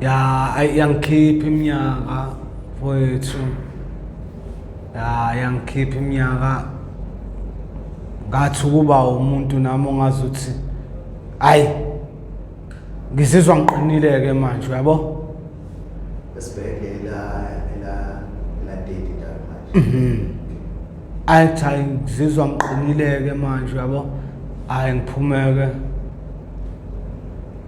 ya yangikhipha iminyaka mfowethu, ya yangikhipha iminyaka ngathi ukuba umuntu nami ongazuthi hayi ngizizwa ngiqinile ke manje uyabo esibheke la date manje ayi ngizizwa ngiqinile ke manje uyabo hayi ngiphumeke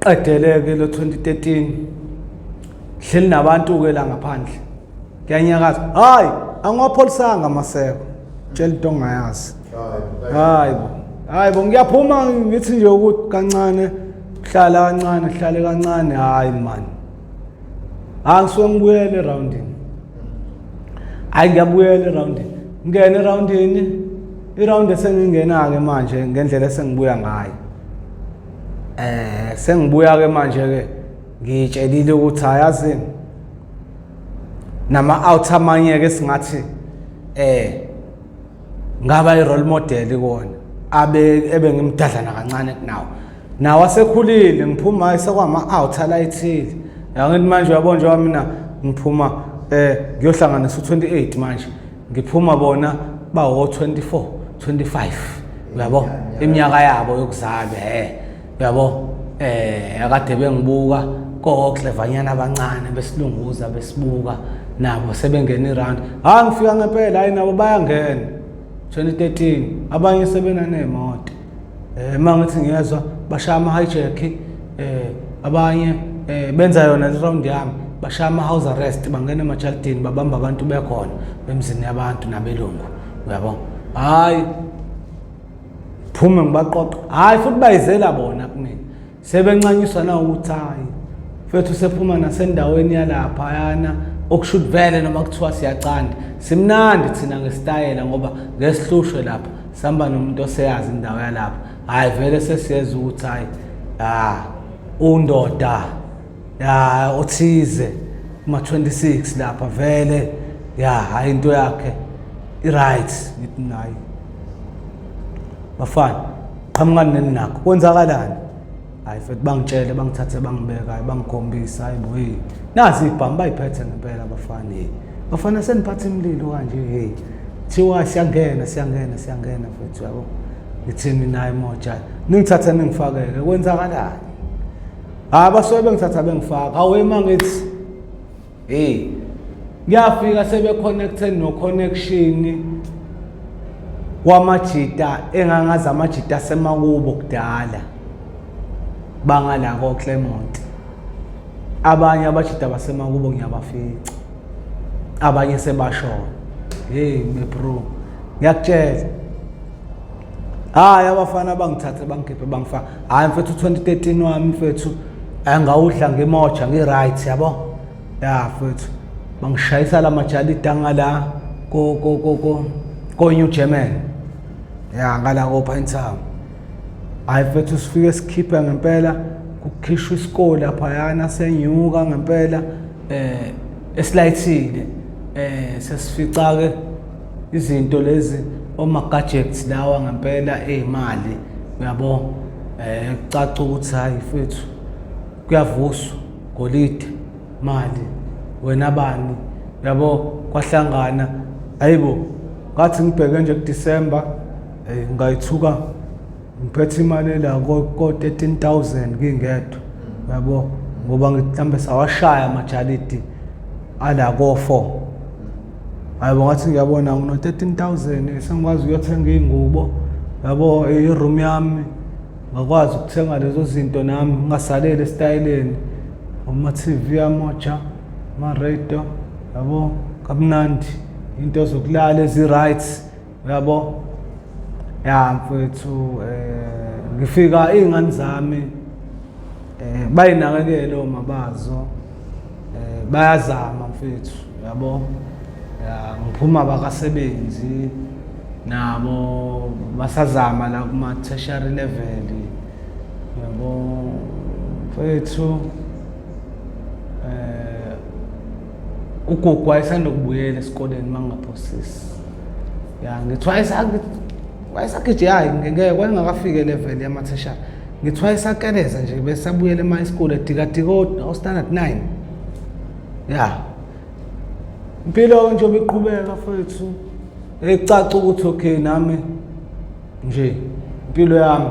qedeleke lo 2013 hleli nabantu ke la ngaphandle kuyanyakaza hayi angwapholisanga maseko tshela into ongayazi hayi bo ngiyaphuma ngithi nje ukuthi kancane hlala kancane hayi man angisuke ngibuyele eroundini hayi ngiyabuyela eroundini ngene eroundini iround esengingena ke manje ngendlela esengibuya ngayo sengibuya ke manje ke ngitshelile ukuthi ayazini nama out amanye ke singathi ngaba i-role model ikona ebe ngimdadlana kancane kunawo nawo asekhulile ngiphuma sekwama out alayithile yangithi manje uyabona nje mina ngiphuma ngiyohlanganisa u28 manje ngiphuma bona bawo 24 25 uyabo iminyaka yabo yokuzalwa uyabo akade bengibuka koklevanyana abancane besilunguza besibuka nabo sebengena iround ngifika ngempela hayi nabo bayangena 2013 abanye sebena nemoto mangithi ngiyezwa bashaya ama hijack abanye benza yona le round yami bashaya ama house arrest bangena emajaldini babamba abantu bekhona bemzini yabantu nabelungu uyabo hayi phume ngibaqoqa hayi futhi bayizela bona kumina sebencanyiswa na ukuthi hayi fethu sephuma nasendaweni yalapha yana okushuthi vele noma kuthiwa siyacanda simnandi thina ngesitayela ngoba ngesihlushwe lapha sihamba nomuntu oseyazi indawo yalapha hayi vele sesiyeza ukuthi hayi undoda othize kuma 26 lapha vele hayi into yakhe i-right ngithi nayi bafana qhamukani neninakho kwenzakalani hayi futhi bangitshele bangithathe bangibeka hayi bangikhombisa hayi boy nazi ibhamu bayiphethe ngempela bafana seniphathe imlilo kanje thiwa siyangena futhi yabo ngithini nayi moja ningithathe ningifakeke kwenzakalani basuke bengithatha bengifaka awe mangithi ngiyafika sebe connected no connection wamajita engangazi amajita semakubo kudala bangala ko Clement abanye abajita basemakubo ngiyabafica abanye sebashona bro ngiyakutshela abafana bangithathe bangikhiphe bangifaka hayi mfethu 2013 wami mfethu angawudla ngemoja ngi-right yabo mfethu bangishayisa la majalida ngala ko New German ngala ko Pinetown hayi mfethu sifike sikhiphe ngempela kukhishwa isikole lapha yana senyuka ngempela esilayithile sesifica ke izinto lezi oma-gadgets lawa ngempela ey'mali uyabo kucaca ukuthi hayi mfethu kuyavuswa golide mali wena bani yabo kwahlangana hayibo ngathi ngibheke nje kuDisemba ngayithuka ngiphethe imali la ko 13000 ngingedwa yabo ngoba ngihlambe sawashaya amajalidi ala ko 4 hayibo ngathi ngiyabona ngino 13000 sengikwazi ukuyothenga ingubo yabo iroom yami ngakwazi ukuthenga lezo zinto nami ngasalele esitayeleni ama TV amoja ma radio yabo kamnandi into zokulala ezi-rights yabo mfethu ngifika izingane zami bayinakekele omabazo bayazama mfethu yabo ngiphuma bakasebenzi nabo basazama la kuma tertiary level yabo mfethu ugogo wayesandokubuyela esikoleni mangaphosisi ngithwayisakhe hayi ngeke kwengakafike level yamatheshara ngithwayisakeleza nje bese abuyele ema school edikadiko o standard 9 ya impilo njengoba iqhubeka mfethu ecaca ukuthi okay nami nje impilo yami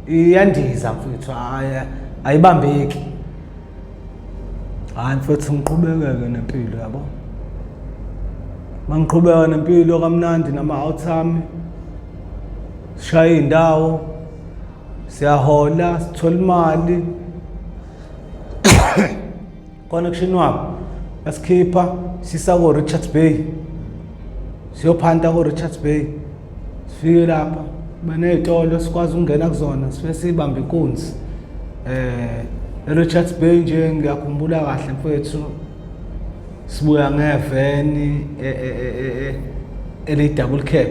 iyandiza mfethu ayibambeki hayi mfethu ngiqhubekeke nempilo yabo mangiqhubeka nempilo kamnandi nama-outami sishaya iy'ndawo siyahola sithola imali connection wabo yasikhipha sisa ko-Richards Bay siyophanta ko-Richards Bay sifike lapha baney'tolo sikwazi ukungena kuzona sifike siyibambe inkunzi e-Richards Bay nje ngiyakhumbula kahle mfethu sibuya ngeveni eli-double cab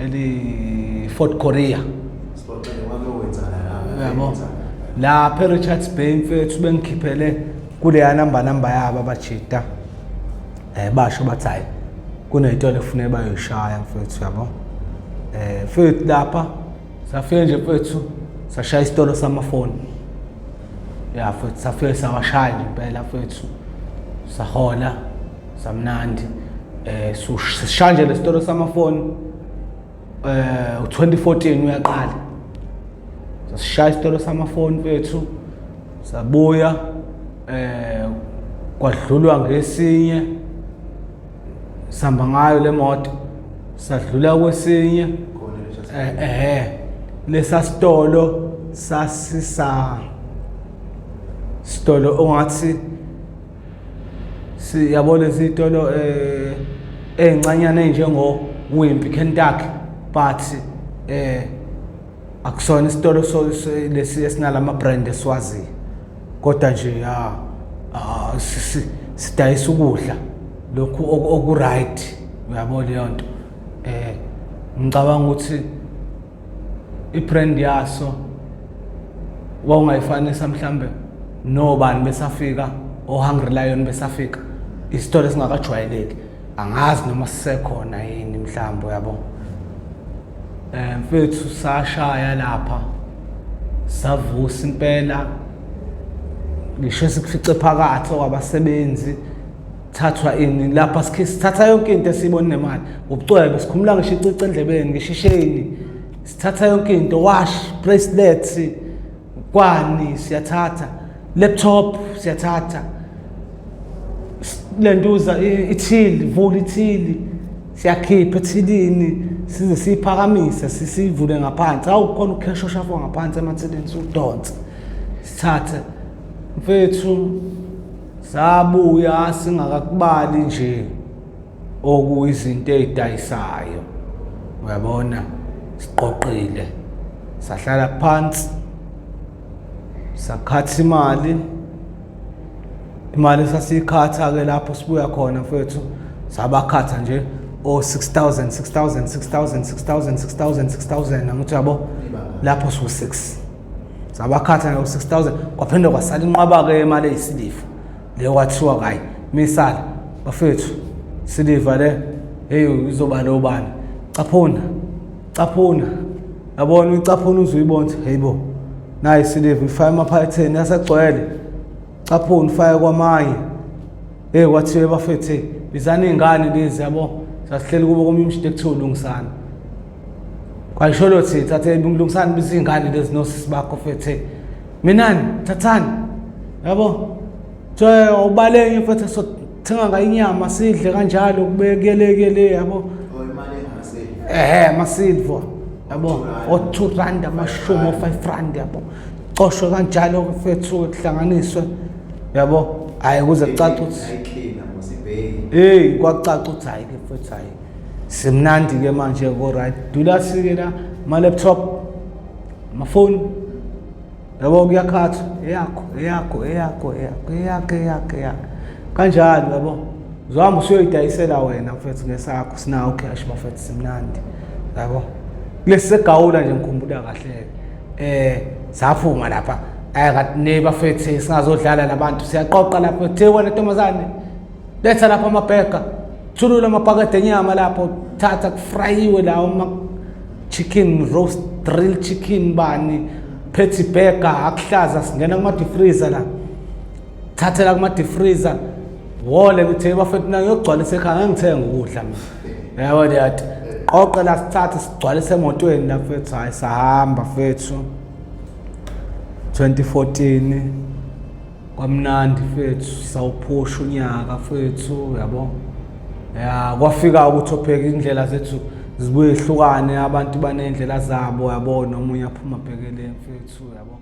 eli-Ford Korea yabo lapha e-Richards Bay mfethu bengikhiphele kuleya namba yabo abajida basho bathi hayi kuney'tolo ekufuneka bayoyishaya mfethu yabo mfethu lapha safike nje mfethu sashaya isitolo samafoni ya mfethu safike sawashaya nje impela mfethu sahola samnandi sishaya nje lesitolo samafoni u-2014 uyaqala sashaya isitolo samafoni mfethu sabuya kwadlulwa ngesinye sihamba ngayo le moto sadlula kwesinye lesa sitolo sitolo ongathi siyabona izitolo ezincanyana enjengo Wimpy Kentucky but akusona isitolo lesi esinalama brand esiwazi kodwa nje sidayisa ukudla lokhu oku-right uyabona leyo nto ngicabanga ukuthi i-brand yaso wawungayifanisa mhlambe nobani besafika o-Hungry Lion besafika isitolo esingakajwayeleki angazi noma sisekhona yini mhlambe yabo mfethu sashaya lapha savusa impela ngisho sikufice phakathi kwabasebenzi thathwa ini lapha sikhe sithatha yonke into esiyibona nemali ubucwebe sikhumula ngisho icici endlebeni ngishisheni sithatha yonke into wash bracelets kwani siyathatha laptop siyathatha lenduza ithili vula ithili siyakhipha ethilini size siyiphakamise sisivule ngaphansi awukhona ukhesho shafo ngaphansi emathilini udonse sithathe mfethu sabuya singakakubali nje okuyizinto ezidayisayo uyabona siqoqile sahlala phansi sakhatha imali sasiyikhatha ke lapho sibuya khona mfethu sabakhatha nje 6,000 angithi yabo lapho su6 sabakhatha ngo 6,000 kwaphinde kwasala inqaba ke imali eyisiliva le kwathiwa hayi misala bafethu siliva le hey izoba lo bani caphuna yabona ucaphuna uzuyibona hayibo nayi siliva ifaya amaphayitheni yasagcwele caphuna ufaya kwamanye kwathiwe bafethu bizana izingane lezi yabo sasihleli kubo komumshide ekutholungisana kwayisho lothi thathe ngilungisana bizingane lezi nosisi bakho fethe minani thathani yabo ubalenge mfethu sothenga ngayinyama sidle kanjalo kubekelekele yabo imali engasethi masilvo yabo o2 rand amashumi o5 rand yabo coshwe kanjalo mfethu kuhlanganiswe yabo hayi kuze kucaca ukuthi kwacaca ukuthi hayi ke mfethu hayi simnandi ke manje ko right dula sike la ma laptop amafoni yabo kuyakhatha eyakho kanjalo yabo uzohamba usuyoyidayisela wena mfethu ngesakho sinawo cash bafethu simnandi yabo kulesi segawula nje ngikhumbula kahle saphuma lapha ayikathi nebafethu singazodlala labantu siyaqoqa lapho the wena ntombazane letha lapha amabheka thulula amapakade enyama lapho thatha kufrayiwe lawo chicken roast grilled chicken bani patty burger akuhlaza singena kuma deep freezer la thatha la kuma deep freezer wole ngithe bafethu mina ngiyogcwalisa ekhaya ngithenga ukudla mina yabo dad qoqe la sithathe sigcwalise emotweni la fethu hayi sahamba fethu 2014 kwamnandi fethu sawuphusha unyaka fethu yabo ya kwafika ukuthi opheka indlela zethu zibuye ihlukane abantu banendlela zabo yabo nomunye aphuma bhekeleni fethu yabo